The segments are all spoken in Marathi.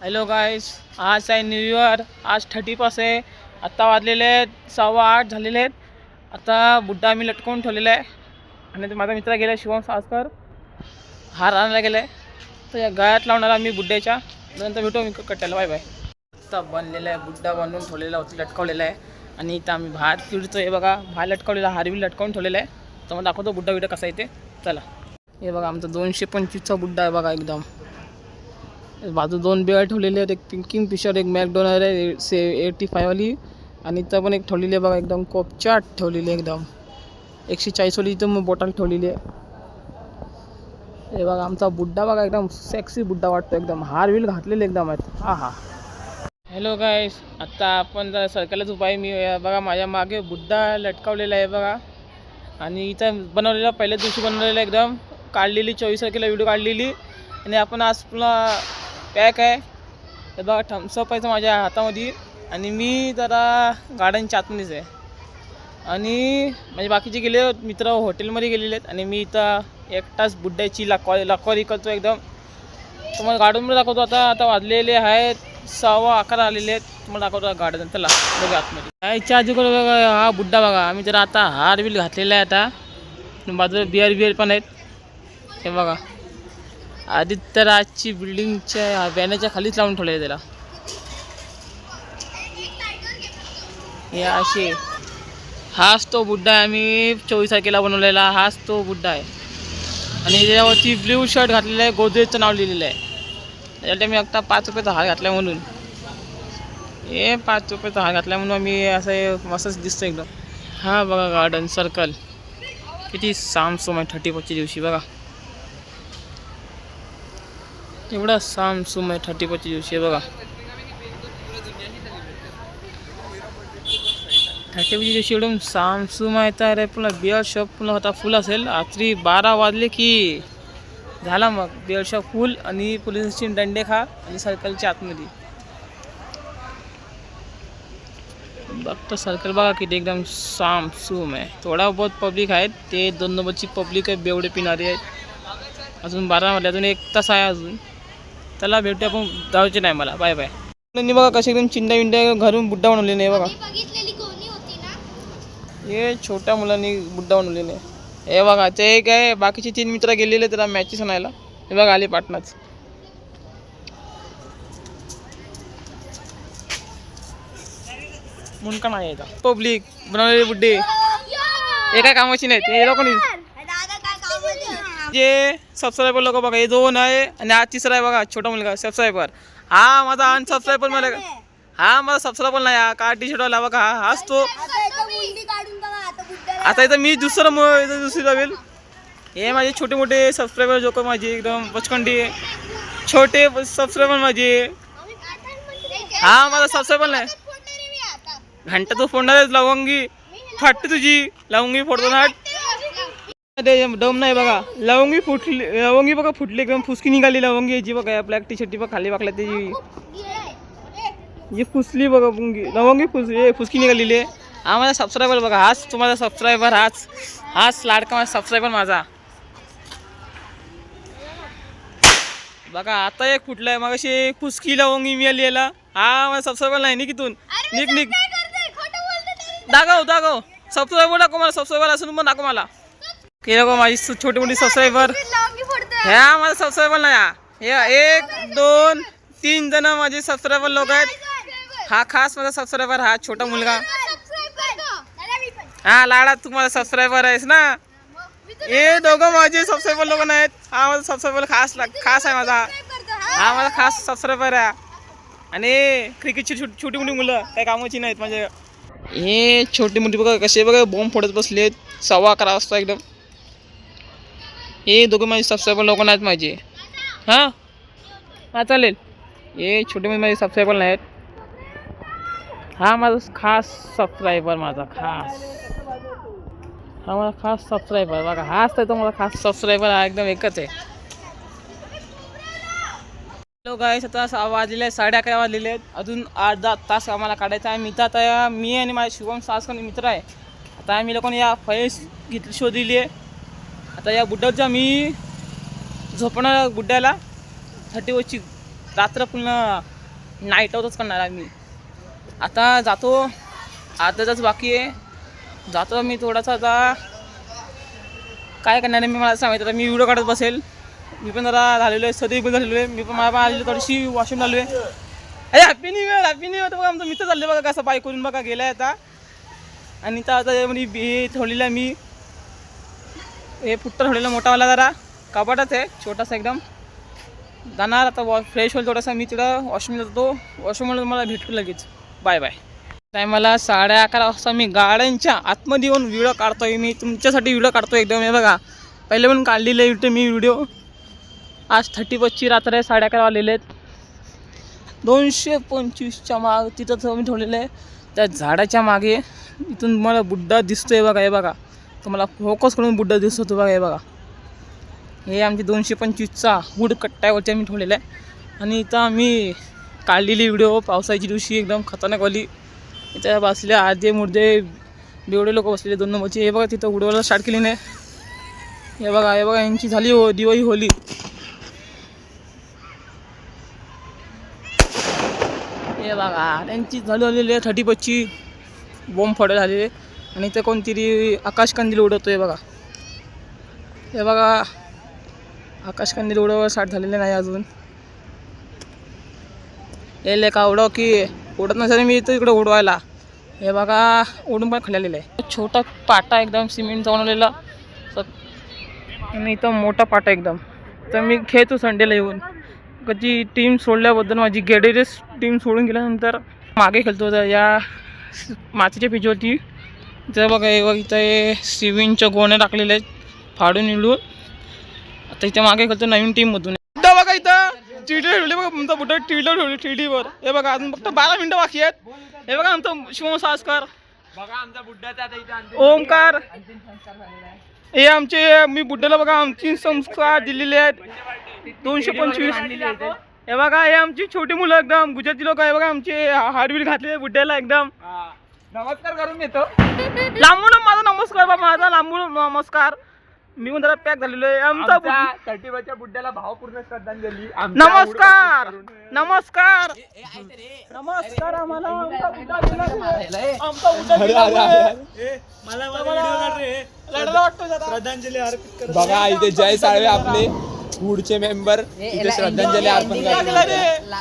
हॅलो गाईस, आज आहे न्यू इयर. आज 30 आहे. आत्ता वाजलेले आहेत 8:15 झालेले आहेत. आता बुड्डा आम्ही लटकवून ठेवलेला आहे आणि माझा मित्र गेला शिवम सासकर हार आणायला गेला आहे. तर या गायात लावणार आम्ही बुड्ड्याच्या. नंतर भेटू मी कट्ट्याला. Bye bye. आत्ता बनलेला आहे बुड्डा, बनवून ठेवलेला होता, लटकवलेला आहे. आणि इथं आम्ही भात फिरतो. हे बघा भात लटकवलेला, हारवी लटकवून ठेवलेला आहे. तर मग दाखवतो बुड्डा बिड्डा कसा येते. चला. हे बघा आमचा 225चा बुड्डा आहे बघा. एकदम बाजू 2 बेळ ठेवलेले आहेत. एक पिंकिंग फिशर, एक मॅकडोनर आहे 85 वाली. आणि इथं पण एक ठेवलेली आहे बघा, एकदम कोपचाट ठेवलेली आहे. एकदम 140 वाली इथं मग बॉटल ठेवलेली आहे. हे बघा आमचा बुड्डा बघा, एकदम सेक्सी बुड्डा वाटतो. एकदम हार विल घातलेले एकदम आहेत. हा हा. हॅलो गाईस, आत्ता आपण जरा सरकारलाच उपाय. मी बघा माझ्या मागे बुड्डा लटकावलेला आहे बघा. आणि इथं बनवलेला पहिल्या दिवशी बनवलेला, एकदम काढलेली 24 तारखेला व्हिडिओ काढलेली. आणि आपण आज पुन्हा पॅक आहे. हे बघा थम्सअप आहे माझ्या हातामध्ये. आणि मी जरा गार्डनच्या आतमध्येच आहे. आणि म्हणजे बाकीचे गेले मित्र हॉटेलमध्ये गेलेले आहेत. आणि मी इथं एकटाच बुड्ड्याची लाकवारी करतो एकदम. तुम्हाला गार्डनमध्ये दाखवतो. आता वाजलेले आहेत 11:15 आलेले आहेत. तुम्हाला दाखवतो गार्डन. चला बघा आतमध्ये. याच्या आधी बघा हा बुड्डा बघा. आम्ही जरा आता हार बिल घातलेला आहे. आता बाजूला बिअर पण आहेत. हे बघा आदित्य राजची बिल्डिंगच्या बॅनरच्या खालीच लावून ठेवले त्याला. हे असे हाच तो बुड्डा आहे. आम्ही 24 तारखेला बनवलेला हाच तो बुड्डा आहे. आणि त्याच्यावरती ब्ल्यू शर्ट घातलेलं आहे, गोदरेजचं नाव लिहिलेलं आहे. त्याच्यासाठी मी आता 5 रुपयाचा हार घातला म्हणून. हे 5 रुपयाचा हार घातला म्हणून आम्ही असं मस्तच दिसतो एकदम. हा बघा गार्डन सर्कल किती सामसूम आहे 31च्या दिवशी. बघा एवढा सामसूम आहे 31च्या दिवशी. बघा 31च्या दिवशी एवढं सामसूम आहे. तर पुन्हा बिअर शॉप पुन्हा होता फुल असेल. रात्री 12 वाजले की झाला मग बिअर शॉप फुल. आणि पोलिसांची दंडे खा आणि सर्कलच्या आतमध्ये बघतो. सर्कल बघा किती एकदम सामसूम आहे. थोडा बहुत पब्लिक आहेत. ते 2 नंबरची पब्लिक आहे, बेवडे पिणारी आहेत. अजून 12 वाजले, अजून 1 तास आहे अजून. त्याला भेटू आपण जायचे नाही मला. Bye bye. बघा कसे एकदम चिंड्या विंड्या घरून बुड्डा बनवले नाही बघा. हे छोट्या मुलांनी बुड्डा बनवलेले. हे बघा ते एक आहे. बाकीचे 3 मित्र गेलेले त्याला मॅचेस आणायला. हे बघा आले पाटणाच. म्हणून का नाही येतात पब्लिक बनवलेले बुड्डे. एका कामाची नाहीत हे लोक. जे सबस्क्रायबर लोक बघा, हे 2 आहे आणि हा 3रा आहे बघा, छोटा मुलगा सबस्क्रायबर. हा माझा अनसबस्क्रायबर मला. हा माझा सबस्क्रायबर नाही. हा का टी शर्ट वाला बघा, हाच तो. आता इथं मी दुसरी लावेल. हे माझे छोटे मोठे सबस्क्रायबर जो माझे एकदम बचकंडी छोटे सबस्क्रायबर माझे. हा माझा सबस्क्रायबर नाही. घंटा तो फोडणारच. लवंगी फाटते तुझी. लवंगी फोडतो ना. दम नाही बघा. लवंगी फुटली. लवंगी बघा फुटली एकदम. फुसकी निघाली लवंगी याची बघा. ब्लॅक टी शर्ट बघा खाली वाकला त्याची. ही फुसली बघा लवंगी फुसकी निघालेली आहे. हा माझा सबस्क्रायबर बघा. हाच तुम्हाला सबस्क्रायबर. हाच लाडका माझा सबस्क्रायबर माझा बघा. आता एक फुटला आहे. मग अशी फुसकी लवंगी मिळाली याला. हा माझा सबस्क्रायबर नाही. निघ निघ दाखव सबस्क्रायबर दाखव मला. सबस्क्रायबर असून पण दाखव मला. हे बघा माझी छोटी मोठी सबस्क्रायबर. ह्या माझा सबस्क्रायबर नाही. हे 1 2 3 जण माझे सबस्क्रायबर लोक आहेत. हा खास माझा सबस्क्रायबर. हा छोटा मुलगा. हा लाडा तू माझा सबस्क्रायबर आहेस ना. हे दोघं माझे सबस्क्रायबर लोक नाहीत. हा माझा सबस्क्रायबर खास आहे माझा. हा माझा खास सबस्क्रायबर आहे. आणि क्रिकेटची छोटी मोठी मुलं काही कामाची नाहीत माझे. हे छोटी मोठी बघा कसे बघा बॉम्ब फोडत बसलेत. 11:15 वाजता एकदम. हे दोघं माझे सबस्क्रायबर लोक नाहीत माझे. हा चालेल. हे छोटे मोठे माझे सबस्क्रायबर नाहीत. हा माझा खास सबस्क्रायबर माझा खास. हा माझा खास सबस्क्रायबर बघा. हाच तर तो माझा खास सबस्क्रायबर आहे. एकदम एकच आहे. हॅलो गाईस, आता वाजलेले आहेत 11:30 वाजलेले आहेत. अजून 8-10 तास आम्हाला काढायचा आहे. मी आणि माझे शिवम सासकर मित्र आहे. आता आम्ही लोकांनी या फळेस शोधलेली आहे. आता या बुड्ड्याचा मी झोपणार बुड्ड्याला 30 रात्र पुन्हा नाईट आउटच करणार आहे मी. आता जातो, आताच बाकी आहे. जातो मी थोडासा. आता काय करणार आहे मी मला सांगायचं. आता मी व्हिडिओ काढत बसेल. मी पण जरा झालेलो आहे, सदैव पण झालेलो आहे. मी पण मला पण आलेलो थोडीशी वॉशरूम झालो आहे. अरे happy new year, happy new year. बघा आमचा मित्र चालले बघा कसं बाईक करून बघा गेलाय आता. आणि तर आता म्हणजे हे ठेवलेलं आहे मी, हे पुट्टा ठेवलेला मोठावाला जरा कपाटाच आहे छोटासा एकदम. जाणार आता फ्रेश होईल थोडासा. मी तिथं वॉशरूमला जातो. वॉशरूमला मला भेटतो लगेच. Bye bye. टायमाला 11:30 वाजता मी गाड्यांच्या आतमध्ये येऊन व्हिडिओ काढतोय. मी तुमच्यासाठी व्हिडिओ काढतोय एकदम. हे बघा पहिले पण काढलेले इथे मी व्हिडिओ. आज 31ची रात्र आहे, 11:30 वाजलेले आहेत. 225च्या माग तिथं मी ठेवलेलं आहे त्या झाडाच्या मागे. इथून मला बुड्डा दिसतोय बघा. हे बघा तुम्हाला फोकस करून बुड्डा दिसतो तो बघा. हे बघा हे आमची 225चा वूड कट्ट्यावरती आम्ही ठेवलेला आहे. आणि इथं आम्ही काढलेली व्हिडिओ पावसाची दिवशी एकदम खतरनाकवाली. इथं बसले आधे मुर्दे बेवडे लोक बसलेले 2 नंबरचे. हे बघा तिथं उडवायला स्टार्ट केली नाही. हे बघा यांची झाली दिवाळी होली. हे बघा त्यांची झालेली आहे 31ची बॉम्ब फोडे झालेले. आणि इथं कोणतरी आकाशकंदील उडवतो. हे बघा, हे बघा आकाशकंदील उडवायला स्टार्ट झालेले नाही अजून. हे का उडव की उडत नसेल मी इथं इकडं उडवायला. हे बघा उडून पण खाल्लेलं आहे. छोटा पाटा एकदम सिमेंटचा बनवलेला. आणि इथं मोठा पाटा एकदम. तर मी खेळतो संडेला येऊन. कधी टीम सोडल्याबद्दल माझी गेडेरेस टीम सोडून गेल्यानंतर मागे खेळतो या मातीच्या पिचवरती. इथं बघा इथं हे सिविंगच्या गोण्या टाकलेल्या आहेत फाडून निवडून. आता इथे मागे खेळतो नवीन टीममधून. बघा इथं टीडीवर ठेवले बघा तुमचा बुड्डा टीडीवर ठेवले टीडीवर. हे बघा अजून फक्त 12 मिनिटं बाकी आहेत. हे बघा आमचं शिवम सासकर बघा आमचा बुड्डाचा ओमकार. हे आमचे मी बुड्ड्याला बघा आमची संस्कार दिलेले आहेत 225. हे बघा हे आमची छोटी मुलं एकदम गुजराती लोक आहे बघा. आमचे हाडबीड घातले बुड्ड्याला एकदम. नमस्कार करून येतो लांबून. माझा नमस्कार बाबा, माझा लांबून नमस्कार. मी पण जरा पॅक झालेलो आहे. आमचा 30च्या बुड्ड्याला भावपूर्ण श्रद्धांजली. नमस्कार नमस्कार नमस्कार. आम्हाला आमचा बुड्डा श्रद्धांजली अर्पित कर. बघा इथे जय साळवे आपले पुढचे मेंबर इथे श्रद्धांजली अर्पण करतात.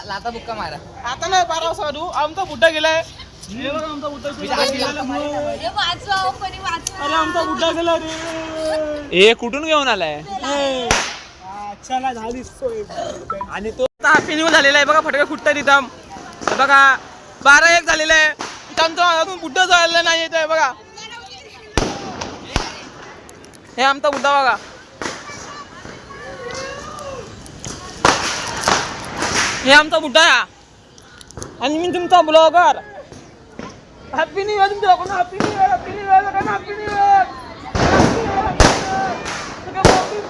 लाता बुक्का मारा. आता नाही 12 वाजता आमचा बुड्डा गेलाय. आमचा बुड्डा अरे आमचा बुड्डा गेला रे. हे कुठून घेऊन आलाय? आणि तो हॅपी न्यू झालेला आहे बघा. फटका फुटतात इथं. बघा 12-1 झालेलं आहे. इथं आमचा अजून बुड्डा झालेला नाही येत बघा. हे आमचा बुड्डा बघा. हे आमचा बुड्डा आणि मी तुमचा ब्लॉगर. हॅपी न्यू इयर तुमच्या लोकांना. Happy new year, happy new year, happy new year.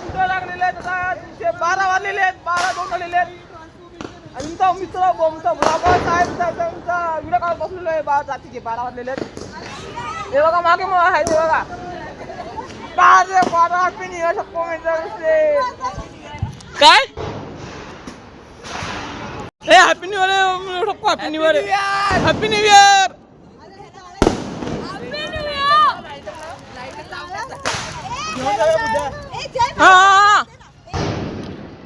बुड्डा लागलेले आहेत आता 12 वाजलेले आहेत, 12-2 झालेले आहेत. आणि तुमचा मित्र आमचा ब्लॉगर साहेब त्यांचा व्हिडिओ काढत बसलेलो आहे. रात्रीचे 12 वाजलेले आहेत. हे बघा मागे मग आहे ते बघा 12 हॅपी न्यू इयर सबको काय. हे हॅपी न्यू इयर सबको happy new year, happy new year. हाँ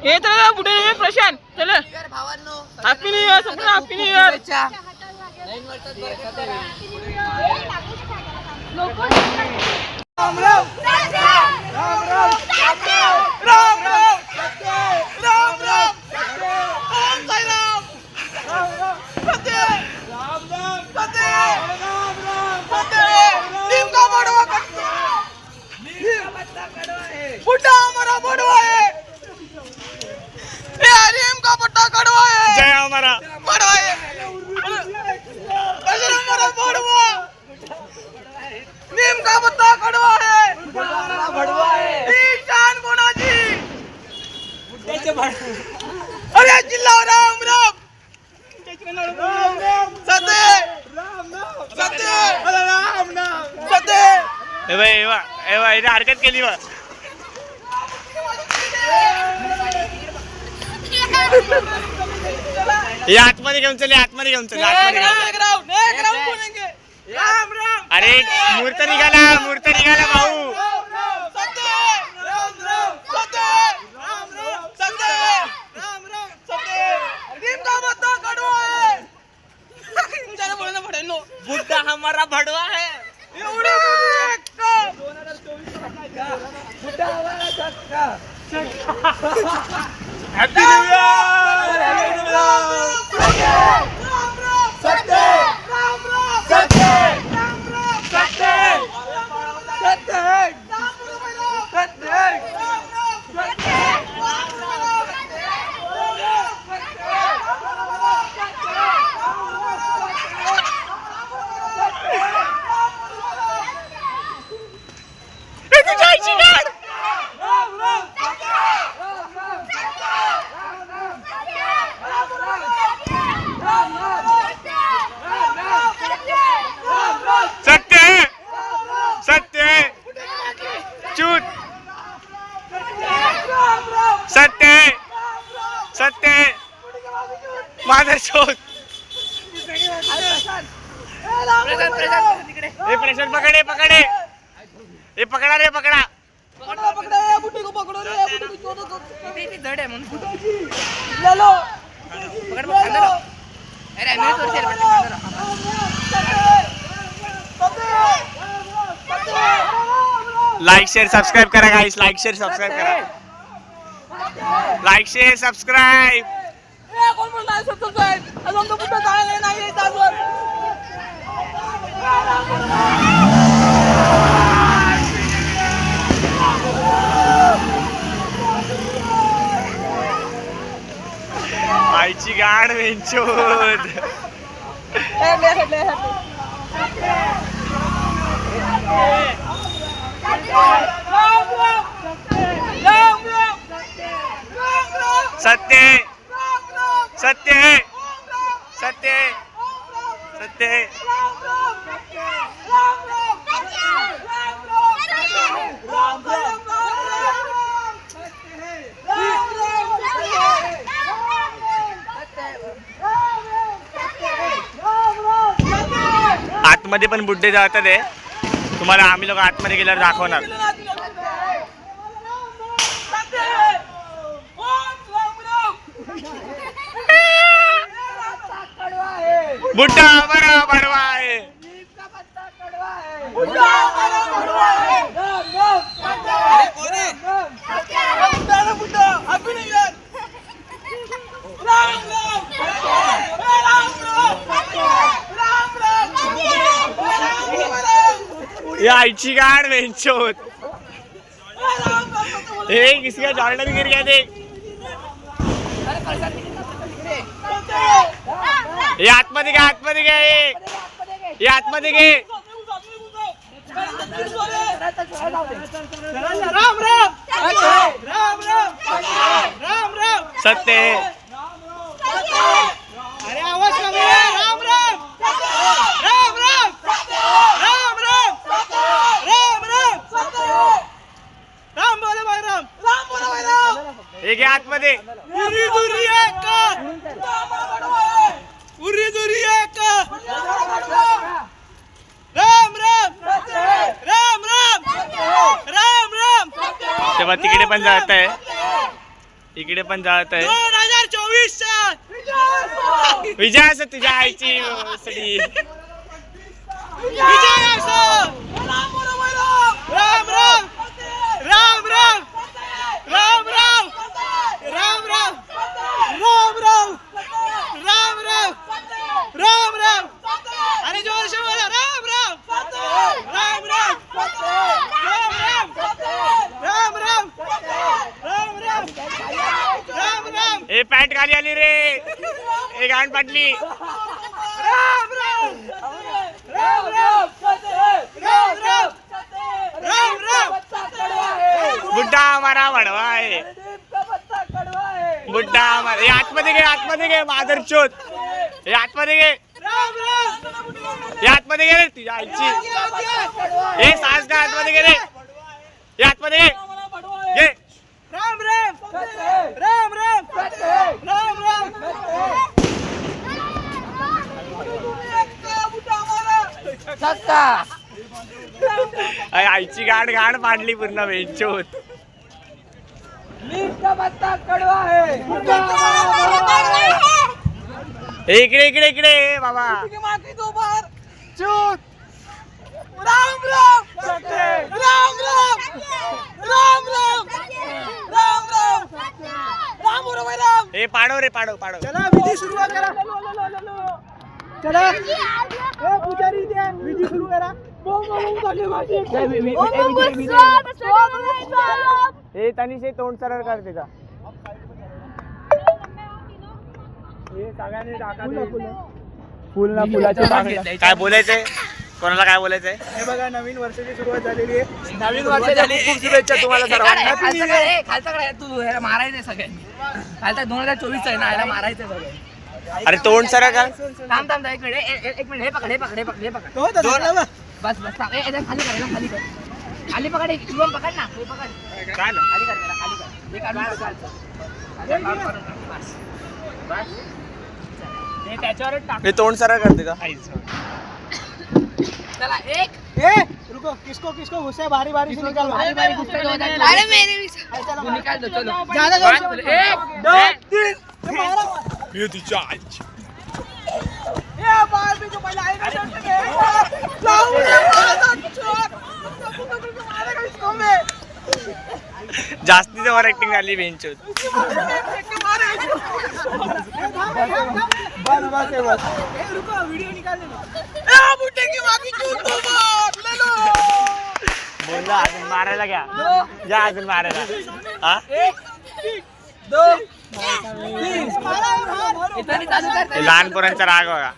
ये तर बुड्ढे ने प्रशांत चले हॅपी न्यू इयर सबको happy new year. Ram Ram Ram Ram Ram Ram Ram Ram Om Sai Ram Ram Ram सत्य राम राम सत्य राम राम सत्य. नीम का बड़वा कटवा बुड्ढा हमारा बड़वा है. नीम का पट्टा कड़वा है. जय हमारा बड़वा है. अरे हमारा बड़वा नीम का पत्ता कड़वा है. बड़वा है. ईशान गुणाजी अरे जिल्हा राम राम सत्य सत्य राम राम सत्य. इथे हरकत केली बा. चला हे आतमध्ये घेऊन चल, आतमध्ये घेऊन चल, आतमध्ये घेऊन चल. अरे मूर्त निघाला भाऊ. बुड्ढा हमारा भड़वा है. हॅपी न्यू सत्य माझा शोध. हे प्रेशर पकडे हे पकडा रे पकडा. लाईक शेअर सबस्क्राईब करा गाईस. लाईक शेअर सबस्क्राईब करा. Like share subscribe. आईची गाड वेंचोद. सत्य सत्य सत्य सत्य. आतमध्ये पण बुड्ढे जातात आहे. तुम्हाला आम्ही लोक आतमध्ये गेल्यावर दाखवणार. बुड्ढा हमारा भड़वा है. ये आईची गाड वेंचोद. हे किसका जॉर्डन गिर गया देख. ये आतमध्ये घे आतमध्ये घे. ये आतमध्ये घे. सत्य अरे आवाज कमी आहे. राम राम राम राम राम राम राम राम राम बोले भाई राम राम बोले भाई राम. हे घे आतमध्ये. उरी दुरी एक उरी दुरी एक. राम राम राम राम राम राम. तेव्हा तिकडे पण जात आहे. इकडे पण जात आहे. 2024 विजय असं तुझ्या आईची सडी. विजय असो. राम राम राम राम राम राम राम राम राम राम राम राम राम राम राम. अरे जोर से बोला. राम राम राम राम राम राम राम राम राम राम राम राम. हे पॅन्ट खाली आली रे. हे गाण पाटली. राम राम राम राम राम राम राम राम. बुड्ढा हमारा भड़वा है. बुड्ढा हमारा. हे आतमध्ये घे आतमध्ये घे माधर चोत. हे आतमध्ये घे. राम राम. हे आतमध्ये घे रे तुझ्या आईची. हे सास का आतमध्ये घे रे. हे आतमध्ये घे. घे. राम राम राम राम राम राम. अरे आईची गाड गाड पाडली पूर्ण बेंचोत. इकडे इकडे इकडे बाबा. राम राम राम राम राम राम राम राम राम बरोबर राम. हे पाडव रे पाडव पाडव. चला विधी सुरुवात करा. चला ए पुजारी द्या विधी सुरू करा. हे तनिषे तोंड सरळ कर त्याचा. फुल ना फुलाच्या काय बोलायचंय कोणाला काय बोलायचंय. हे बघा नवीन वर्षाची सुरुवात झालेली आहे. नवीन वर्षाच्या खूप शुभेच्छा तुम्हाला सर्वांना. खालचा कडे तू ह्याला मारायचंय सगळ्यांनी. खालचा 2024 आहे ना, ह्याला मारायचंय सगळ्यांनी. अरे तोंड सरळ कर. थांब थांब एक मिनिट एक मिनिट. हे पकड हे पकड हे पकड हे पकड. तो होता झाला बा. बस बस थांब. याला खाली कर, याला खाली कर. खाली पकड. एक शुभम पकड ना. हे पकड. काय ना खाली कर, याला खाली कर. हे काढून टाक खालचं. बस बस. हे त्याच्यावरच टाक. हे तोंड सरळ करते का. चला एक. ए रुको किसको किसको घुसे बारी बारी से निकालो. बारी बारी गुस्सा हो जाता है. अरे मेरे तू निकाल दो चलो. ज्यादा जोर से. एक दो तीन मारा. हे तिच्या आईची. ए बाल भी जो पहले आएगा शॉट के लाऊं शॉट. मारेगा इसको मैं. जास्तीच ओव्हर ऍक्टिंग झाली बेंचोत. बस बस है बस. ए रुको वीडियो निकाल दे. ए बुड्ढे की मां की चूत तो मार ले लो. बोलला अजून मारायला घ्या. जा अजून मारायला. हा दो तीन मारा मार. इथं चालू कर. हे लहान पोरांचा राग बघा.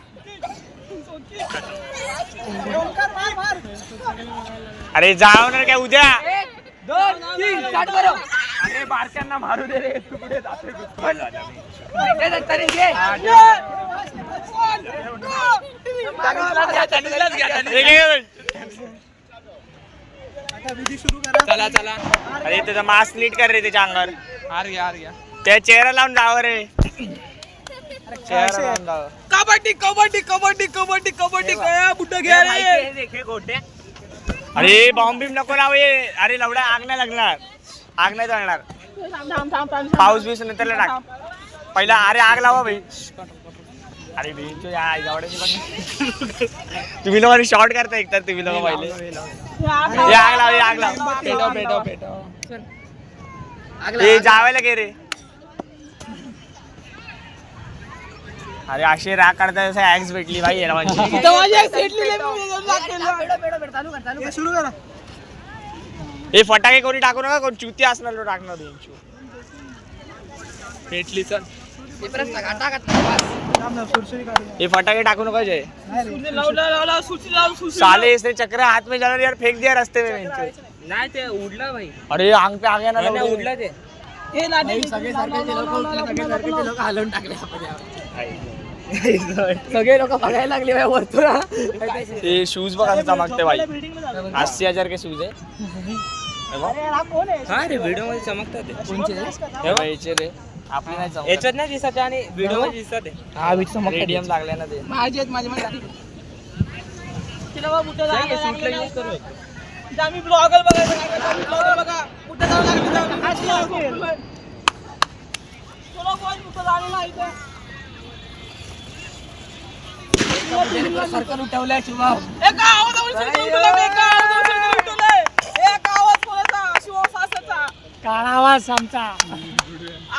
मार मार. अरे जावणार काय उद्या. 2 3 स्टार्ट करो. अरे बारक्यांना मारू दे रे. तू कुठे जाते तरी घे. हे घे. आता विधी सुरू करा. चला चला. अरे त्याचा मास्क नीट कर रे त्याच्या अंगावर. हार घ्या. त्या चेहरा लावून जावं रे. चेहरा लावून जावं. कबड्डी कबड्डी कबड्डी कबड्डी कबड्डी गया बुड्ढा घ्या रे. अरे बॉम्ब बिम नको लाव. अरे लवड्या आग नाही लागणार. आग नाही जळणार. पाऊस बीस नंतर टाक पहिला. अरे आग लावा भाई. अरे बेंचो या तुम्ही लोक शॉर्ट करता एक तर तुम्ही लोक पहिले. हे आग लाव. हे आग लाव. पेटव. हे जावायला घे रे. अरे अशी राग काढता जसं ऍक्स भेटली भाई याला म्हणजे. हे सुरू करा. हे फटाके कोणी टाकू नका. कोण चुती असणार तो टाकणार बेंचो. पेटली चल. हे परत टाका टाका बस. थांब ना सुरसुरी काढू. हे फटाके टाकू नका जय. लावला सुरसुरी लाव सुरसुरी. साले इसने चक्र हाथ में जाना यार. फेक दिया रास्ते में बेंचो. नाही ते उडलं भाई. अरे आंग पे आ गया ना. उडलं ते. हे लाटे सगळे सारखे लोक उठले. सगळे सारखे लोक हलवून टाकले आपण. सगळे लोक बघायला लागले भाई वरतून. ये शूज बघा कसं चमकते भाई. बिल्डिंग में 80,000 के शूज आहे. अरे हा कोण आहे. हा रे व्हिडिओ मध्ये चमकतात ते. हे बघ याचे रे. आपली नाही चमकत. याच्यात नाही दिसत आणि व्हिडिओ मध्ये दिसत आहे. हा विच चमकतात. रेडियम लागले ना ते. माझे आहेत माझे माझे. चला बा बुड्ढा जाऊ. आम्ही ब्लॉगर बघायचं. ब्लॉगर बघा बुड्ढा जाऊ लागले. चलो कोण बुड्ढा झालेला इथे. सर्कल उठवलाय शुभम. एका आवाजावर सिडकी उठवलंय. एका आवाजावर सिडकी उठवलंय. एका आवाज कोणाचा. शिवसासाचा. काळा आवाज आमचा.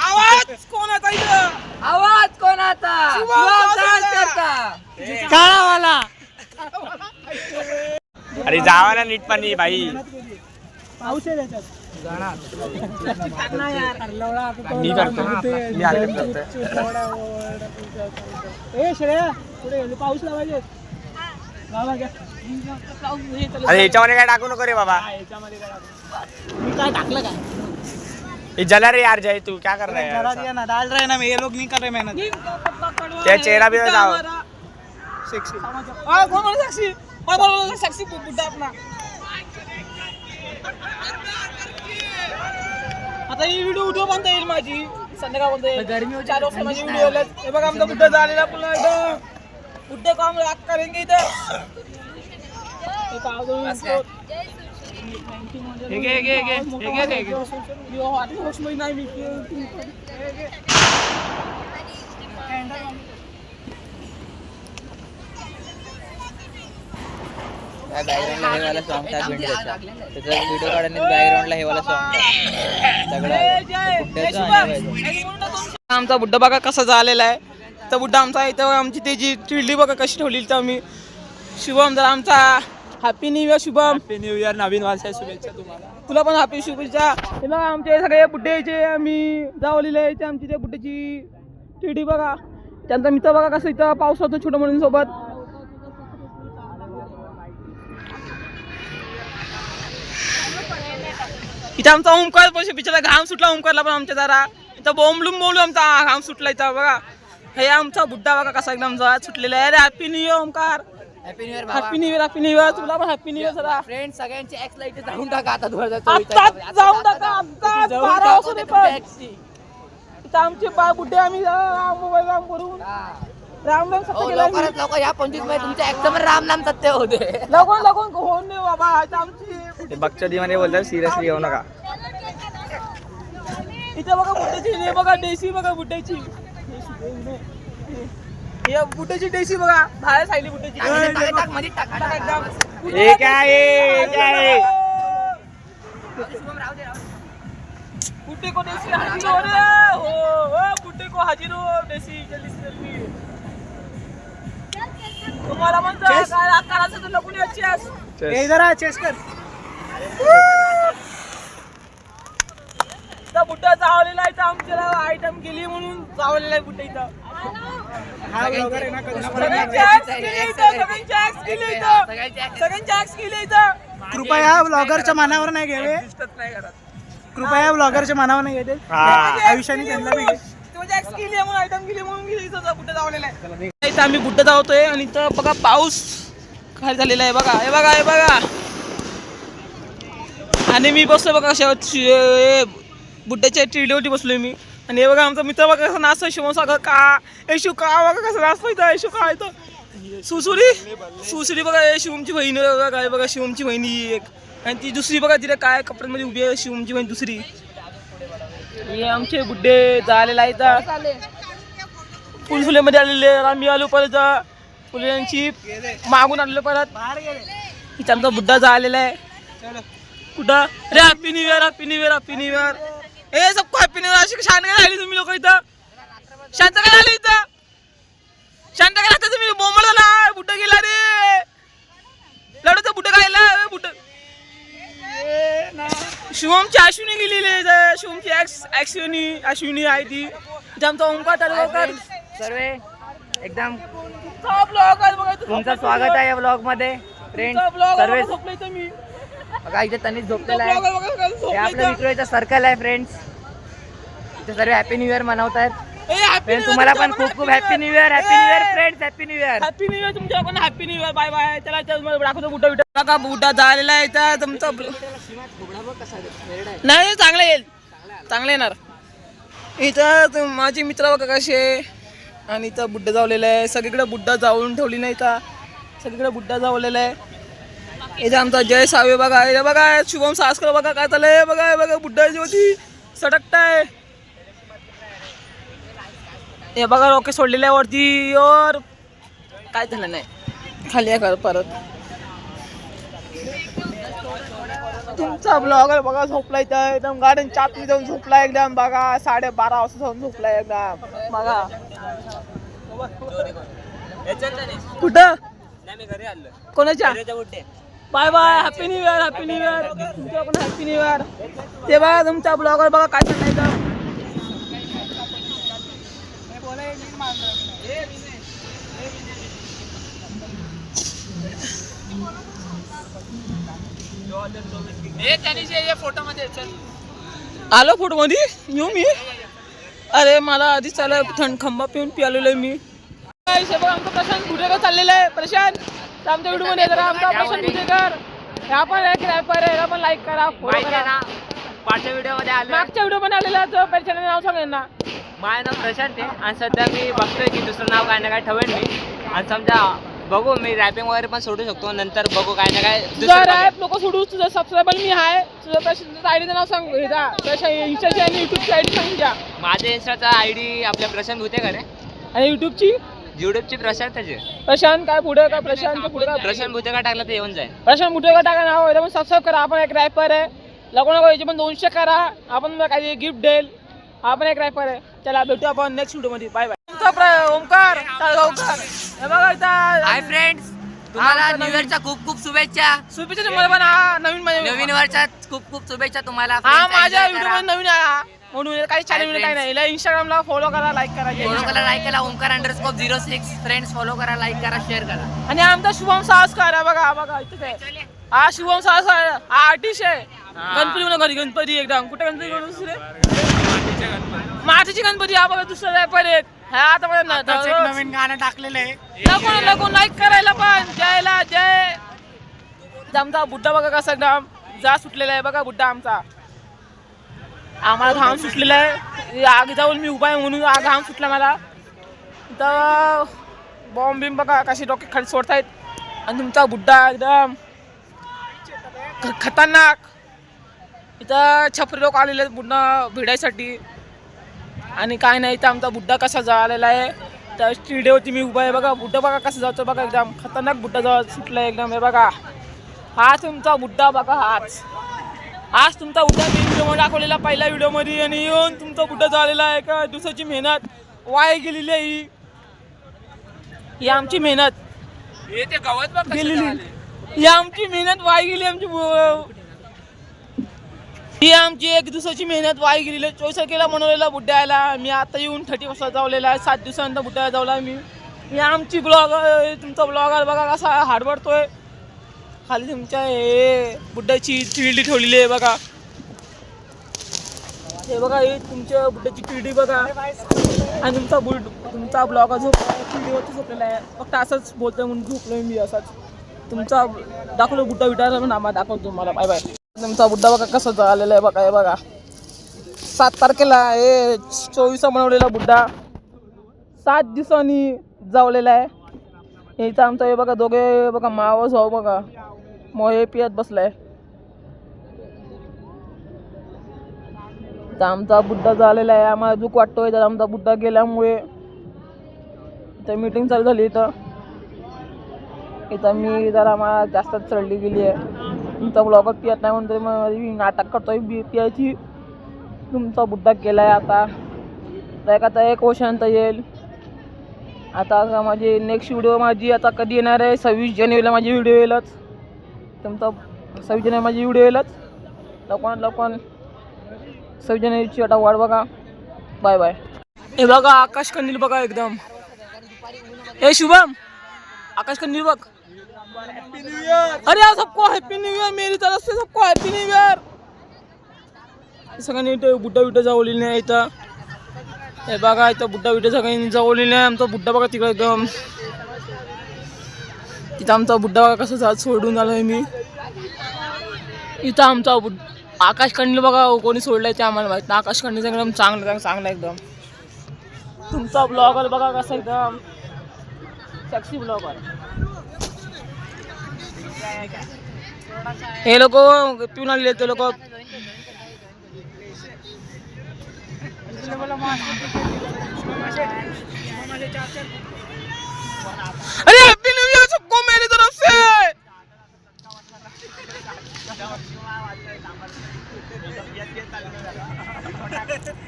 आवाज कोणाचा इथं. आवाज कोणाचा. काळावाला. अरे जावाला नीट पाणी भाई. पाऊस आहे त्याच्यात. मी करतो. मी हरकत करतोय. ए श्रेया पुढे गेले. पाऊस लावायचे. लावा घ्या. अरे ह्याच्यामध्ये काय टाकू नको रे बाबा. मी काय टाकलं काय. ये जला रे यार जय. तू क्या कर रहा है जरा यार. दिया ना डाल रहे ना. ये लोग नहीं कर रहे मेहनत. त्या चेहरा भी जाओ. सेक्सी. आ कोण बोलतो सेक्सी. बोल सेक्सी बुड्ढा आपला. आता ही व्हिडिओ उद्या बंद येईल माझी. संध्याकाळपर्यंत येईल. गरमी होती. 4 वाजता माझी व्हिडिओ येईल. हे बघा आमचा बुड्ढा झालेला पुन्हा एकदम. बुड्ढे काम राग करेंगे इथं. बॅकग्राऊंडला हे वाला सॉन्ग टाक भेंडी त्याचा व्हिडिओ काढण्यात बॅकग्राऊंडला हे वाला सॉन्ग आमचा बुड्डा बघा कसा झालेला आहे. तर बुड्डा आमचा इथं आमची त्याची चिडली बघा कशी ठेवली तर आम्ही. शुभम जर आमचा happy new year. Shubham happy new year, नवीन वर्षाच्या शुभेच्छा तुम्हाला. तुला पण हॅपी शुभेच्छा. हे बघा आमचे सगळे बुड्डेचे आम्ही जावलेले इथे आमची त्या बुड्ड्याची टिडी बघा. त्यांचा मित्र बघा कसं इथं पाऊस होतो छोट्या मुलींसोबत. इथं आमचा ओमकार पैसे बिचारा घाम सुटला ओमकारला पण आमच्या जरा इथं बोंबलून आमचा घाम सुटला इथं बघा. हे आमचा बुड्डा बघा कसा एकदम जरा सुटलेला आहे. अरे happy new year Omkar. Happy new year happy new year. Happy new year. तुला पण हॅपी न्यू इयर जरा. फ्रेंड सगळ्यांची एक्स लाईट जाऊन टाका आता आत्ताच जाऊन टाका. आत्ताच 12 वाजता नाही पण इथं आमचे बुड्डे आम्ही मोबाईल राम करून राम राम सत्य केलं. लवकरात लवकर या 25 मध्ये तुमच्या एक्स मध्ये राम नाम सत्य होते. लगून होऊन नाही बाबा. इथं आमची बघच्या मध्ये बोलतात सिरियसली घेऊ नका. इथं बघा बुड्ड्याची हे बघा डेसी बघा बुड्ड्याची. हे बुड्ड्याची डेसी बघा बाहेर सायली बुड्ड्याची. हे काय बुड्डे को डेसी हाजिर हो रे. हो बुड्डे को हाजिर हो डेसी जल्दी से जल्दी. तुम्हाला म्हणतो काय रात करायचं तर लगून या चेस. हे जरा चेस कर. इथं बुड्डा चावलेला आहे. इथं आमच्याला आयटम गेली म्हणून चावलेला आहे बुड्डा इथं. कृपया ब्लॉगरच्या मनावर नाही घ्यावे. कृपया ब्लॉगरच्या मनावर नाही घेते. आयुष्याने त्यांना आयटम गेली म्हणून बुड्डा चावलेला आहे. इथं आम्ही बुड्डा धावतोय आणि इथं बघा पाऊस खाली झालेला आहे बघा. हे बघा हे बघा. आणि मी बसलोय बघा कशा बुड्ड्याच्या टिडीवरती बसलोय मी. आणि हे बघा आमचा मित्र बघा कसं नाचतोय. शिवसागर का येशू का बघा कसं नाचतोय इथं. येशू का इथं सुसुरी बघा. हे शिवमची बहीण बघा. काय बघा शिवमची बहिणी एक आणि ती दुसरी बघा तिथे काय कपड्यांमध्ये उभी आहे शिवमची बहीण दुसरी. हे आमचे बुड्डे झालेला आहे इथं. फुलफुलेमध्ये आलेले आम्ही आलो परत फुल्यांची मागून आलेलो परत. इथं आमचा बुड्डा झालेला आहे. कुठं अरे happy new year. Happy new year. Happy new year. हे सबको हॅपी न्यू इयर. अशी शांत काय राहिली तुम्ही लोक इथं. शांत काय राहिली इथं. शांत काय राहता तुम्ही. बोंबळ झाला बुड्डा गेला रे. लढू बुड्डा खायला बुड्डा. शिवमची अश्विनी गेलेली आहे. शिवमची अश्विनी आहे ती. आमचा ओंकार तळवकर सर्व एकदम ब्लॉग बघा. तुमचं स्वागत आहे या ब्लॉग मध्ये. फ्रेंड सर्व झोपलोय तुम्ही. बघा इथे तनिष झोपलेला आहे. हे आपलं मित्राचं सर्कल आहे फ्रेंड्स. इथे सर्व हॅपी न्यू इयर मनवतायत. फ्रेंड तुम्हाला पण खूप खूप happy new year. Happy new year friends. Happy new year. Happy new year तुमच्या पण. Happy new year. Bye bye. त्याला दाखवतो बुड्डा बिड्डा बघा. बुड्डा झालेला आहे इथं तुमचा. नाही चांगला येईल. चांगलं येणार. इथं माझे मित्र बघा कसे. आणि इथं बुड्डा जावलेला आहे. सगळीकडे बुड्डा जाळून ठेवली नाही का. सगळीकडे बुड्डा जावलेला आहे. इथं आमचा जय सावे बघा. हे बघा शुभम सासकर बघा काय चाललंय बघा. हे बघा बुड्डाची होती सटकताय. हे बघा रोके सोडलेल्या वरती और काय झालं नाही खाली परत. तुमचा ब्लॉगर बघा झोपला इथं एकदम गार्डन चापली जाऊन झोपला एकदम बघा. 12:30 वाजता जाऊन झोपला एकदम बघा. कुठं कोणाच्या. Bye bye. Happy new year. Happy new year. तुमच्या पण हॅपी न्यू इयर. ते बघा तुमचा ब्लॉगर बघा काय चाललंय. आलो फोटो मध्ये येऊ मी. अरे मला आधीच चालू थंड खंबा पिऊन पियालेलो आहे मी. आमचा प्रशांत बुडेकर चाललेला आहे. प्रशांत आमच्या व्हिडिओ मध्ये जरा आमचा प्रशांत बुडेकर ह्या पण एक रॅपर आहे. पण लाईक करा फॉलो करा. मागच्या व्हिडिओ मध्ये आलो. मागच्या व्हिडिओ पण आलेला तो पॅनचं नाव सांगेन ना. माझं नाव प्रशांत आहे आणि सध्या मी बघतोय की दुसरं नाव काय ना काय ठेवेन मी. आणि समजा बघू मी रॅपिंग वगैरे पण सोडू शकतो नंतर बघू काय ना काय तुझा रॅप नको सोडू तुझं सबस्क्रायबर मी आहे तुझं आयडीचं नाव सांग हे जा इंस्टाची आणि युट्यूबची आयडी सांग द्या माझ्या इंस्टाचा आयडी आपल्या प्रशांत होते का रे आणि युट्यूबची प्रशांत त्याचे प्रशांत काय पुढे काय प्रशांत पुढे काय प्रशांत भुतेका टाकला ते येऊन जाईल प्रशांत मुठे टाका नाव आहे पण सबस्क्राईब करा आपण एक रॅपर आहे नको नको याचे पण 200 करा आपण काही गिफ्ट देईल आपण एक रॅपर आहे चला भेटू आपण नेक्स्ट व्हिडिओ मध्ये बाय बाय ओमकार तळगावकर हे बघा इथं हाय फ्रेंड्स तुम्हाला न्यू इयरच्या खूप खूप शुभेच्छा शुभेच्छा तुम्हाला पण हा नवीन वर्षात खूप खूप शुभेच्छा तुम्हाला हा माझ्या व्हिडिओ मध्ये नवीन आला म्हणून काही चॅनल काही नाही याला इंस्टाग्रामला फॉलो करा लाईक करा लाईक करा ओमकार_06 फ्रेंड्स फॉलो करा लाईक करा शेअर करा आणि आमचा शुभम साहसकर आहे बघा बघा इथेच आहे हा शुभम साहसकर हा आर्टिस्ट आहे गणपती म्हणून घरी गणपती एकदम कुठे गणपती म्हणून दुसरे मातीची गणपती हा बघा दुसरा रॅपर आहे हा आता मला नवीन गाणं टाकलेलं आहे नको लाईक करायला पण जयला जय आमचा बुड्ढा बघा कसा एकदम जा सुटलेला आहे बघा बुड्ढा आमचा आम्हाला घाम सुटलेला आहे आग जाऊन मी उभा आहे म्हणून घाम सुटला मला तर बॉम्ब बिम बघा कशी डोके खाली सोडतायत आणि तुमचा बुड्ढा एकदम खतरनाक इथं छपरी लोक आलेले आहेत बुड्ढा भिडायसाठी आणि काय नाही तर आमचा बुड्ढा कसा झालेला आहे तर स्टेडिओवरती मी उभा आहे बघा बुड्ढा बघा कसं जातो बघा एकदम खतरनाक बुड्ढा जाऊ सुटला एकदम हे बघा हा तुमचा बुड्ढा बघा हाच तुमचा बुड्ढा मी व्हिडिओ दाखवलेला पहिल्या व्हिडिओमध्ये आणि येऊन तुमचा बुड्ढा झालेला आहे का दिवसाची मेहनत वाया गेलेली आहे ही आमची मेहनत गेलेली ही आमची मेहनत वाया गेली ही आमची एक दिवसाची मेहनत वाया गेलेली 24 तारखेला बनवलेला बुड्ढ्याला मी आता येऊन 30 वाजता जावलेला आहे 7 दिवसानंतर बुड्ढ्याला जावला मी आमची ब्लॉगर तुमचा ब्लॉगर बघा कसा हाडबडतोय खाली तुमच्या हे बुड्ढ्याची किल्डी ठेवलेली आहे बघा हे बघा हे तुमच्या बुड्ढ्याची किल्डी बघा आणि तुमचा ब्लॉगर किल्डीवरती झोपलेला आहे फक्त असंच बोलतोय म्हणून झोपलोय मी असाच तुमचा दाखवलं बुड्ढा विटायला पण आम्हाला दाखवतो तुम्हाला बाय बाय तुमचा बुड्ढा बघा कसं झालेला आहे बघा हे बघा 7 तारखेला हे 24 बनवलेला बुड्ढा 7 दिवसांनी जावलेला आहे इथं आमचा हे बघा दोघे बघा मावस भाऊ बघा मोहे पियत बसलाय तर आमचा बुड्ढा झालेला आहे आम्हाला दुःख वाटतोय तर आमचा बुड्ढा गेल्यामुळे इथं मीटिंग चालू झाली इथं मी जरा मला जास्तच चढली गेली आहे तुमचा ब्लॉगर पियत नाही म्हणून तरी मग नाटक करतोय पियाची तुमचा बुड्ढा गेलाय आता एक क्वेश्चन येईल आता माझी नेक्स्ट व्हिडिओ माझी आता कधी येणार आहे 26 जानेवारीला माझी व्हिडिओ येईलच तुमचा 26 जानेवारी माझी व्हिडिओ येईलच लवकर 26 जानेवारीची आता वाट बघा बाय बाय हे बघा आकाश कंदील बघा एकदम हे शुभम आकाश कंदील बघ अरे यार सबको हैप्पी न्यू ईयर मेरी तरफ से सबको हैप्पी न्यू ईयर सगळ्यांनी बुड्ढा जावलेली नाही इथं हे बघा इथं बुड्ढा सगळ्यांनी जावलेली आहे आमचा बुड्ढा बघा तिकडे एकदम तिथं आमचा बुड्ढा बघा कसं जात सोडून आलोय मी इथं आमचा आकाश कंदील बघा कोणी सोडलाय ते आम्हाला माहित नाही आकाश कंदील एकदम चांगला एकदम तुमचा ब्लॉगर बघा कसा एकदम सेक्सी ब्लॉगर हे लोक पिऊन आलेले ते लोक अरे हैप्पी न्यू ईयर सबको मेरी तरफ से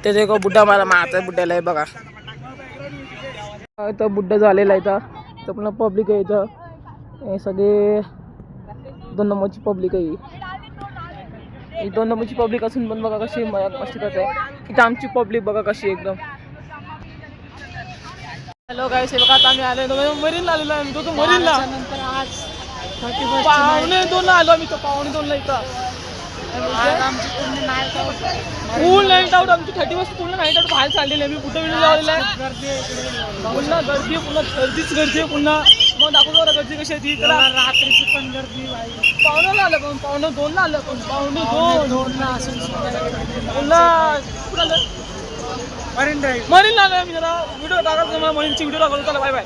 ते देखो बुड्ढा मला मारतोय बुड्ढ्याला बघा इथं बुड्ढा झालेला आहे इथं पुन्हा पब्लिक आहे इथं हे सगळे 2 नंबरची पब्लिक आहे ही 2 नंबरची पब्लिक असून पण बघा कशी मस्ती करते इथं आमची पब्लिक बघा कशी एकदम हॅलो गाईस हे बघा आता आम्ही आलेलो मरीनला आलेलो आहे तो मरीनला पावणे 2 आलो आम्ही तो पावणे 2 इथं फुल नाईट आउट आमची 31 पूर्ण नाईट आउट बाहेर चाललेली आहे मी कुठे व्हिडिओ लावलेला आहे पुन्हा गर्दी गर्दी पुन्हा मग दाखवतो गर्दी कशी आहे ती रात्रीची पण गर्दी पावणेला आलं पण पावणे 2ला आलं पण पावणे 2ला असून पुन्हा मरीनला आलो मी जरा व्हिडिओ टाकतो तुम्हाला मरीनची व्हिडिओ दाखवतो चला बाय बाय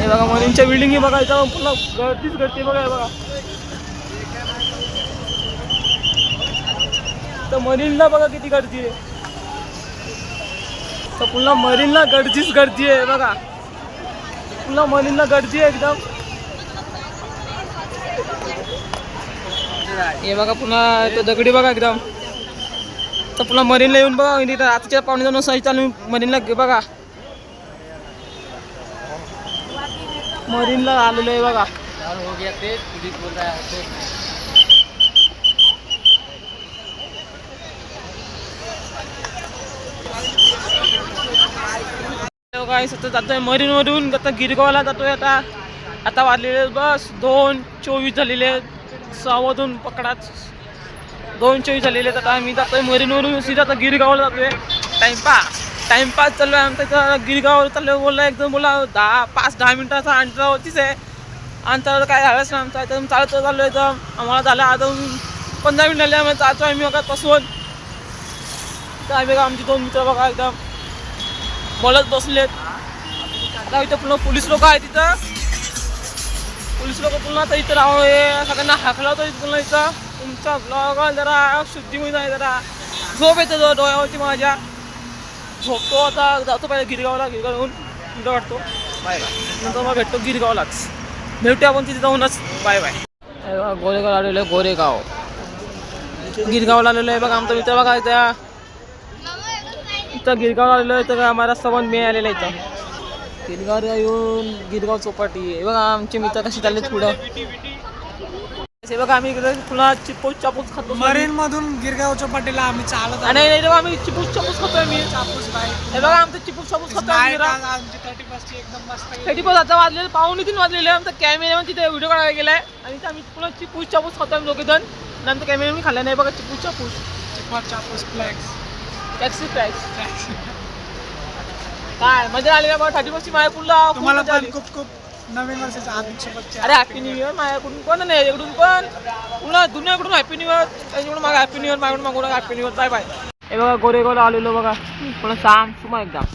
हे बघा मरीनच्या बिल्डिंग बघा, इथं पुन्हा गर्दीच गर्दी बघा. हे बघा तर मरीनला बघा किती गर्दी आहे. तर पुन्हा मरीनला गर्दी आहे बघा, पुन्हा मरीनला गर्दी आहे एकदम. हे बघा पुन्हा तो दगडी बघा एकदम. तर पुन्हा मरीनला येऊन बघा, रात्रीच्या 2:45 वाजता चालू मरीनला बघा, मरीनला आलेलं आहे बघा. काय सतत जातोय मरीनवरून, आता गिरगावला जातोय. आता वाजलेले बस 2:24 झालेले, 6:02 पकडाच 2:24 झालेले. आता आम्ही जातोय मरीनवरून सीधा आता गिरगावला जातोय. टाइमपास चालू आहे आमचा इथं गिरगावला चालू. बोलला एकदम बोला 5-10 मिनिटाचा अंतरावरतीच आहे. अंतरावर काय हवंच ना आमचा एकदम चालत चालू एकदम. आम्हाला झालं अजून 15 मिनिट झाले आम्ही चालतो आम्ही बघा पासून. तर आम्ही बघा आमचे 2 मित्र बघा एकदम बोलत बसलेत. आता इथं पुन्हा पोलीस लोक आहेत, तिथं पोलीस लोक पुन्हा आता इथं सगळ्यांना हाकला होतं पुन्हा. इथं तुमचा ब्लॉग जरा शुद्धीमध्ये आहे, जरा झोप येतं डोळ्यावरती माझ्या. झोपतो आता, जातो पहिले गिरगावला. गिरगावहून कुठं वाटतो बाय बाय. नंतर मग भेटतो गिरगावलाच, भेटूया आपण तिथे जाऊनच. Bye bye. गोरेगाव आलेलो आहे, गोरेगाव गिरगावला आलेलो आहे बघा. आमचा मित्र बघा इथं गिरगावला आलेलो आहे. तर आम्हाला सबंध मी आलेला आहे इथं गिरगावला येऊन. गिरगाव चौपाटी हे बघा, आमचे मित्र कसे चाललेत पुढं. हे बघा आम्ही इकडे पुन्हा चिपूस चापूस खातो मरीन मधून गिरगाव चौपाटीला आम्ही चालत आणि नाही आम्ही चिपूस चापूस खातोय. मी हे बघा आमचं चिपूस चापूस खातोय. 30 आता वाजलेले 2:45 वाजलेले. आमचा कॅमेरामॅन तिथे व्हिडिओ काढायला गेलाय आणि आम्ही पुन्हा चिपूस चापूस खातोय आम्ही दोघे जण. नंतर कॅमेरा मी खाल्ला नाही बघा चिपूस चापूस. टॅक्सी फ्लॅक्स काय मजा आली का बघा. 31 मायापूरला तुम्हाला पण खूप खूप नवीन वर्षाच्या हार्दिक शुभेच्छा. अरे हॅपी न्यू इयर माझ्याकडून पण नाही इकडून पण पुन्हा दुनियाकडून हॅपी न्यू इयर. त्याच्याकडून मागा हॅपी न्यू इयर, माझ्याकडून मागून happy new year. Bye bye. हे बघा गोरेगावला आलेलो बघा पुन्हा सामसुमा एकदम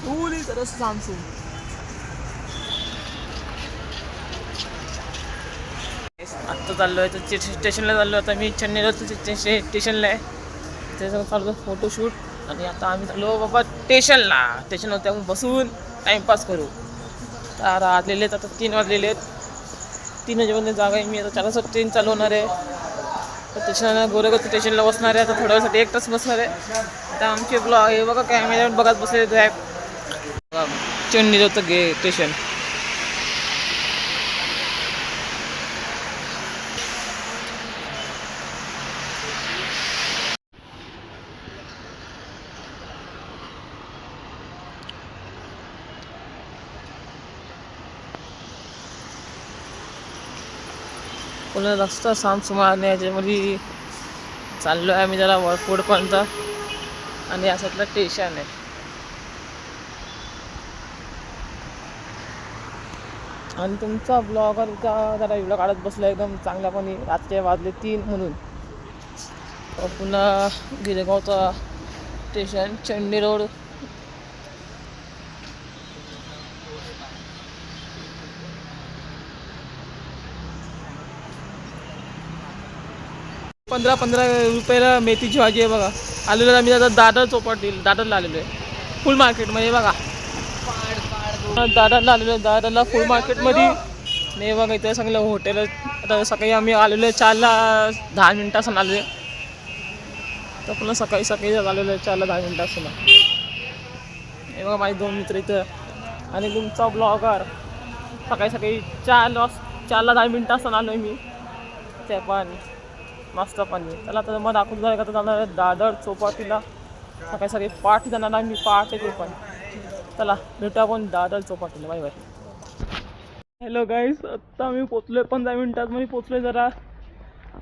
फुली सरस सामसूम. आत्ता चाललो आहे तर स्टेशनला चाललो. आता मी चेन्नईला स्टेशनला आहे, त्याच्यासमोर चालू फोटोशूट. आणि आता आम्ही चाललो बाबा स्टेशनवरती आपण बसून टाईमपास करू. तर वाजलेले आहेत आता 3 वाजलेले आहेत. 3 वाजेपर्यंत जागा आहे. मी आता 4 वाजता ट्रेन चालू होणार आहे. तर स्टेशनला गोरेगाव स्टेशनला बसणार आहे. आता थोड्या वेळासाठी 1 तास बसणार आहे. आता आमचे ब्लॉग हे बघा कॅमेऱ्यावर बघत बसले ॲप चेन्नईला होतं स्टेशन. पुन्हा रस्ता सामसुमा आणि याच्यामध्ये चाललो आहे आम्ही जरा पुढपर्यंत. आणि याच्यातलं स्टेशन आहे. आणि तुमचा ब्लॉगरचा जरा व्हिडिओ काढत बसला एकदम चांगल्यापणे. रात्री वाजले 3 म्हणून. पुन्हा गिरगावचा स्टेशन चंडी रोड. ₹15 मेथीची भाजी आहे बघा. आलेलो आम्ही आता दादर चौपाटीला, दादरला आलेलो आहे फुल मार्केटमध्ये बघा. दादरला आलेलो आहे, दादरला फुल मार्केटमध्ये नाही बघा. इथं चांगलं हॉटेल. आता सकाळी आम्ही आलेलो आहे 4ला 10 मिनिटासून आलेलो आहे. तर पुन्हा सकाळी आलेलो आहे 4ला 10 मिनिटासून. हे बघा माझे 2 मित्र इथं. आणि तुमचा ब्लॉगर सकाळी 4ला 10 मिनिटासून आलो आहे मी. ते पण मस्त पण त्याला आता मग दाखवून जायला का जाणार आहे दादर चौपाटीला. सकाळी पाठ जाणार आहे मी, पाठ आहे ते पण. चला भेटू आपण दादर चौपाटीला. Bye bye. हॅलो गाईस, आत्ता मी पोचलो आहे 15 मिनिटात मी पोचलो. जरा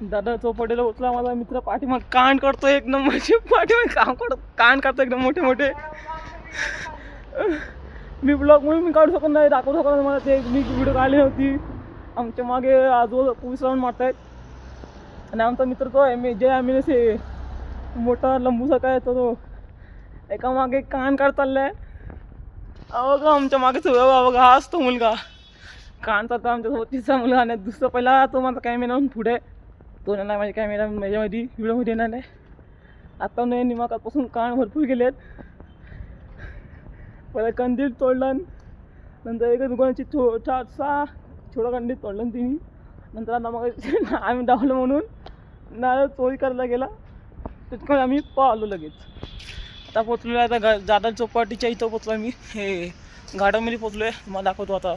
दादर चौपाटीला पोचला. माझा मित्र पाठीमाग कांड करतो एकदम, म्हणजे पाठीमाग कांड करतो एकदम मोठे मोठे. मी ब्लॉग म्हणून मी काढू शकत नाही, दाखवू शकत नाही. मला ते मी व्हिडिओ काढली होती. आमच्या मागे आजोबा पोलीस राऊंड मारत आहेत. आणि आमचा मित्र तो जे आम्ही असे मोठा लंबूसारखा आहे तो एका मागे कान काढ चाललाय. बघा आमच्या मागे बघा हाच तो मुलगा कानचा तर आमच्या सोबतीचा मुलगा आणि दुसरा पहिला तो माझा कॅमेरामॅन पुढे तो नाही माझ्या कॅमेरा माझ्यामध्ये व्हिडिओमध्ये येणार नाही. आता नाही निमाकापासून कान भरपूर गेलेत. पहिला कंदील तोडलं नंतर एका दुकानाची छोटा कंदील तोडलं तिने नंतर आता मग आम्ही डावलं म्हणून नारळ चोरी करायला गेला तिथून आम्ही पाहिलो लगेच. आता पोचलो आहे आता जाधव चौपाटीच्या इथं पोचलो आम्ही हे गार्डनमध्ये पोचलो आहे. तुम्हाला दाखवतो आता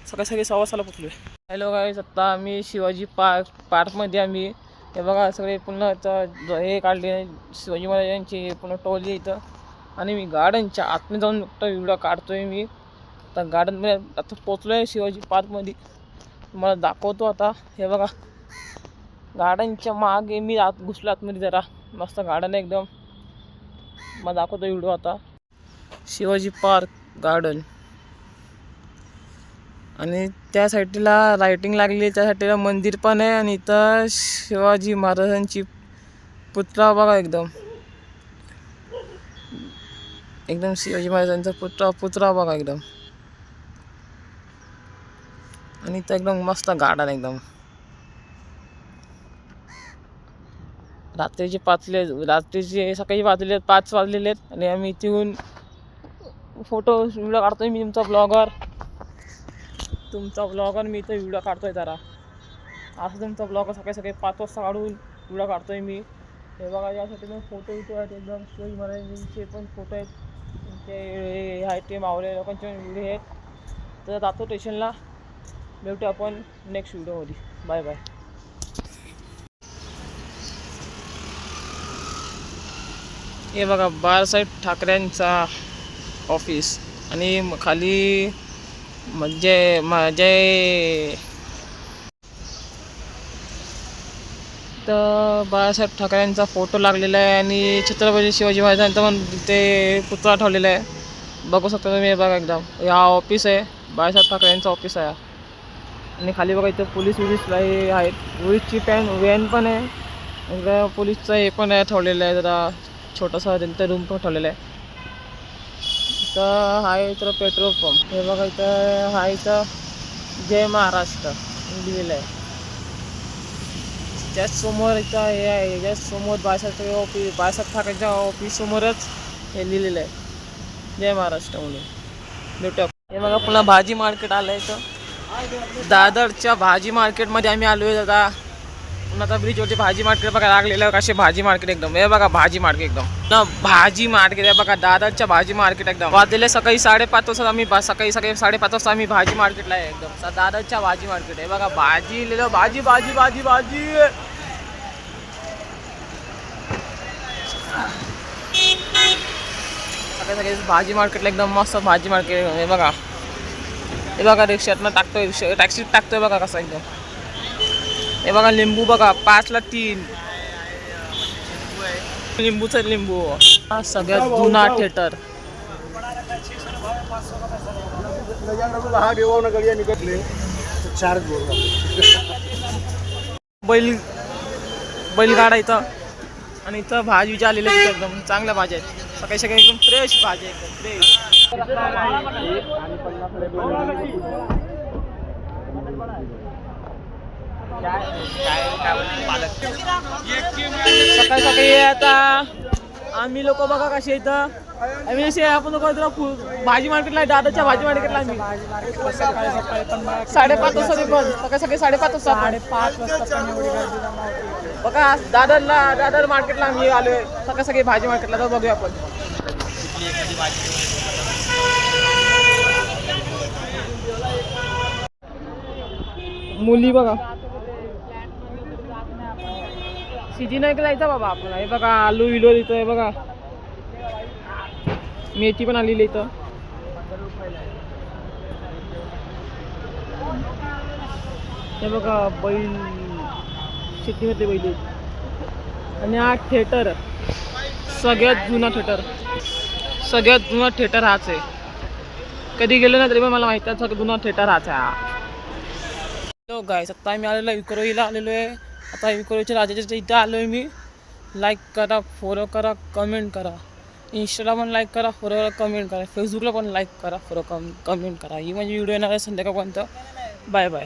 सकाळी 6:15 पोचलो आहे. हॅलो गाईस आता आम्ही शिवाजी पार्कमध्ये आम्ही हे बघा सगळे पुन्हा हे काढले शिवाजी महाराजांची पुन्हा टोलली इथं आणि मी गार्डनच्या आतमध्ये जाऊन व्हिडिओ काढतोय. मी आता गार्डनमध्ये आता पोचलो आहे शिवाजी पार्कमध्ये तुम्हाला दाखवतो. आता हे बघा गार्डनच्या मागे मी आत घुसलो आतमध्ये जरा मस्त गार्डन आहे एकदम. मला दाखवतो व्हिडिओ आता शिवाजी पार्क गार्डन आणि त्या साईडला लाईटिंग लागली त्या साईडला मंदिर पण आहे आणि इथं शिवाजी महाराजांची पुतळा बघा एकदम शिवाजी महाराजांचा पुतळा बघा एकदम आणि इथं एकदम मस्त गार्डन एकदम. रात्रीचे सकाळी 5 वाजलेले आहेत आणि आम्ही इथून फोटो व्हिडिओ काढतोय. मी तुमचा ब्लॉगर मी इथं व्हिडिओ काढतोय जरा असं तुमचा ब्लॉगर सकाळी 5 वाजता काढून व्हिडिओ काढतोय मी. हे बघा यासाठी पण फोटो आहेत एकदम शिवाजी महाराजांचे पण फोटो आहेत त्यांचे आहेत ते मावळे लोकांचे व्हिडिओ आहेत. तर जातो स्टेशनला भेटू आपण नेक्स्ट व्हिडिओमध्ये. Bye bye. हे बघा बाळासाहेब ठाकरेंचा ऑफिस आणि खाली तर बाळासाहेब ठाकरेंचा फोटो लागलेला आहे आणि छत्रपती शिवाजी महाराजांचा पण ते पुतळा ठेवलेला आहे बघू शकता तुम्ही. बघा एकदम हा ऑफिस आहे बाळासाहेब ठाकरेंचा ऑफिस आहे आणि खाली बघा इथं पोलीसला हे आहेत पोलीसची व्हॅन पण आहे पोलीसचं हे पण आहे ठेवलेलं आहे जरा छोटासा त्यांचा रूम पण ठेवलेला आहे. इथं हा इथं पेट्रोल पंप हे बघा इथं हा इथं जय महाराष्ट्र लिहिलेलं आहे. त्याचसमोर इथं हे आहे त्याचसमोर बाळासाहेब ठाकरेंच्या ऑफिस समोरच हे लिहिलेलं आहे जय महाराष्ट्र म्हणून. भेटू. हे बघा पुन्हा भाजी मार्केट आलं इथं दादरच्या भाजी मार्केटमध्ये आम्ही आलो आहे आता. पुन्हा आता ब्रिजवरती भाजी मार्केट बघा लागलेलं आहे कसे भाजी मार्केट एकदम. हे बघा भाजी मार्केट एकदम ना भाजी मार्केट आहे बघा दादरच्या भाजी मार्केट एकदम. वाजलेले सकाळी 5:30 वाजता आम्ही सकाळी 5:30 वाजता आम्ही भाजी मार्केटला आहे एकदम दादरच्या भाजी मार्केट आहे बघा. भाजी लिहिलं भाजी भाजी भाजी भाजी सकाळी भाजी मार्केटला एकदम मस्त भाजी मार्केट. हे बघा रिक्षातनं टाकतोय टॅक्सीत टाकतोय बघा कसं एकदम. हे बघा लिंबू बघा 5ला 3 लिंबूचं लिंबू हा सगळ्यात जुना थिएटर. बैलगाडा इथं आणि इथं भाजी आलेली आहे एकदम चांगल्या भाज्या आहेत सकाळी सकाळी एकदम फ्रेश भाजी एकदम फ्रेश. सकाळी सकाळी आता आम्ही लोक बघा कसे इथं आम्ही असे आपण लोक भाजी मार्केटला दादाच्या भाजी मार्केटला आम्ही 5:30 वाजता पण सकाळी 5:30 वाजता बघा दादर मार्केटला आम्ही आलोय सकाळी भाजी मार्केटला तर बघूया आपण. मुली बघा सीजन जायचा बाबा आपण. हे बघा आलू विलो इथं आहे बघा मेथी पण आलेली इथं. हे बघा बैल शेतीमधले बैल आणि हा थिएटर सगळ्यात जुना थिएटर हाच आहे. कधी गेलो ना तरी पण मला माहिती आहे सगळ्यात जुना थिएटर हाच आहे. हॅलो गाईस आता आम्ही आलेलो विक्रोळीला आलेलो आहे. आता विक्रोळीच्या राजाच्या इथं आलो आहे मी. लाईक करा फॉलो करा कमेंट करा इंस्टाला पण लाईक करा, फॉलो कमेंट करा, फेसबुकला पण लाईक करा, फॉलो कमेंट करा. ही माझी व्हिडिओ येणार आहे संध्याकाळपर्यंत. Bye bye.